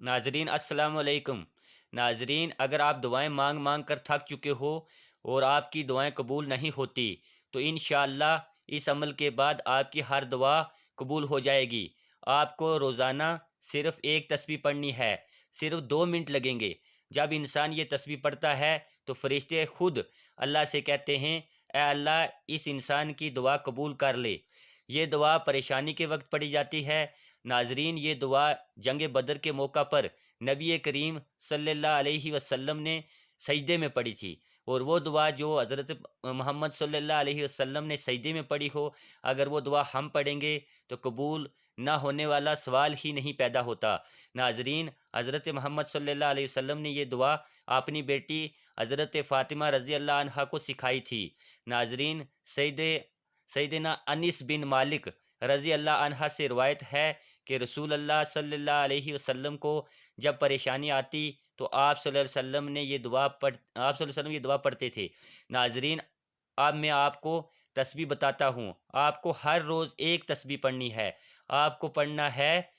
नाजरीन अस्सलाम वालेकुम। नाजरीन, अगर आप दुआएं मांग मांग कर थक चुके हो और आपकी दुआएं कबूल नहीं होती तो इंशाअल्लाह इस अमल के बाद आपकी हर दुआ कबूल हो जाएगी। आपको रोज़ाना सिर्फ़ एक तस्बीह पढ़नी है, सिर्फ 2 मिनट लगेंगे। जब इंसान ये तस्बीह पढ़ता है तो फरिश्ते खुद अल्लाह से कहते हैं, ए अल्लाह, इस इंसान की दुआ कबूल कर ले। ये दुआ परेशानी के वक्त पढ़ी जाती है। नाजरीन, ये दुआ जंग बदर के मौका पर नबी करीम सल्लल्लाहु अलैहि वसल्लम ने सजदे में पढ़ी थी। और वो दुआ जो हज़रत मोहम्मद सल्लल्लाहु अलैहि वसल्लम ने सजदे में पढ़ी हो, अगर वो दुआ हम पढ़ेंगे तो कबूल ना होने वाला सवाल ही नहीं पैदा होता। नाजरीन, हज़रत मोहम्मद सल्लल्लाहु अलैहि वसल्लम ने ये दुआ अपनी बेटी हज़रत फ़ातिमा रज़ी अल्लाह अन्हा को सिखाई थी। नाजरीन, सैयदना अनिस बिन मालिक रज़ी अल्लाह अन्हा से रिवायत है कि रसूल अल्लाह सल्लल्लाहु अलैहि वसल्लम को जब परेशानी आती तो आप सल्लल्लाहु अलैहि वसल्लम ने ये दुआ पढ़ आप सल्लल्लाहु अलैहि वसल्लम ये दुआ पढ़ते थे। नाजरीन, अब मैं आपको तस्बीह बताता हूँ। आपको हर रोज़ एक तस्बीह पढ़नी है। आपको पढ़ना है,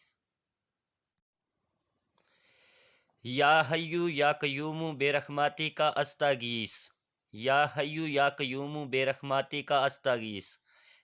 या हय्यु या कय्यूमु बेरहमाती का अस्तगीस, या हय्यु या कय्यूमु बेरहमाती का अस्तगीस,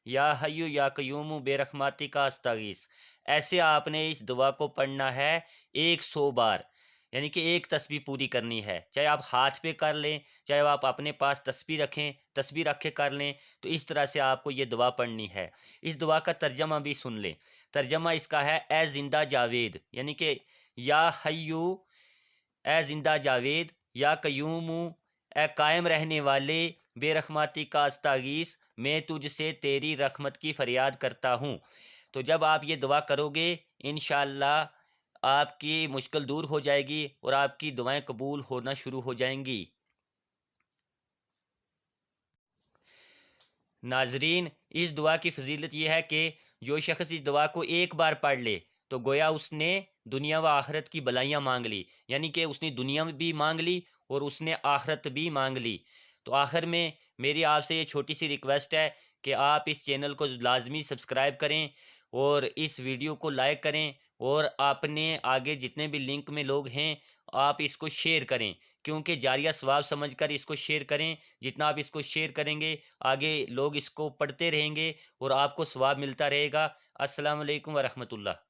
या हय्यु या कय्यूमु बेरहमाती का अस्तगीस। ऐसे आपने इस दुआ को पढ़ना है 100 बार, यानी कि एक तस्बीह पूरी करनी है। चाहे आप हाथ पे कर लें, चाहे आप अपने पास तस्बीह रख के कर लें, तो इस तरह से आपको ये दुआ पढ़नी है। इस दुआ का तर्जमा भी सुन लें। तर्जमा इसका है, ए जिंदा जावेद, यानी कि या हय्यु, ए जिंदा जावेद, या कयूमू, ए कायम रहने वाले, बेरहमाती का अस्तगीस, मैं तुझसे तेरी रहमत की फरियाद करता हूँ। तो जब आप ये दुआ करोगे, इंशाअल्लाह आपकी मुश्किल दूर हो जाएगी और आपकी दुआएं कबूल होना शुरू हो जाएंगी। नाजरीन, इस दुआ की फजीलत यह है कि जो शख्स इस दुआ को एक बार पढ़ ले तो गोया उसने दुनिया व आखरत की भलाइयाँ मांग ली, यानी कि उसने दुनिया में भी मांग ली और उसने आखरत भी मांग ली। तो आखिर में मेरी आपसे ये छोटी सी रिक्वेस्ट है कि आप इस चैनल को लाजमी सब्सक्राइब करें और इस वीडियो को लाइक करें, और अपने आगे जितने भी लिंक में लोग हैं आप इसको शेयर करें, क्योंकि जारिया सवाब समझकर इसको शेयर करें। जितना आप इसको शेयर करेंगे, आगे लोग इसको पढ़ते रहेंगे और आपको सवाब मिलता रहेगा। अस्सलाम वालेकुम व रहमतुल्लाह।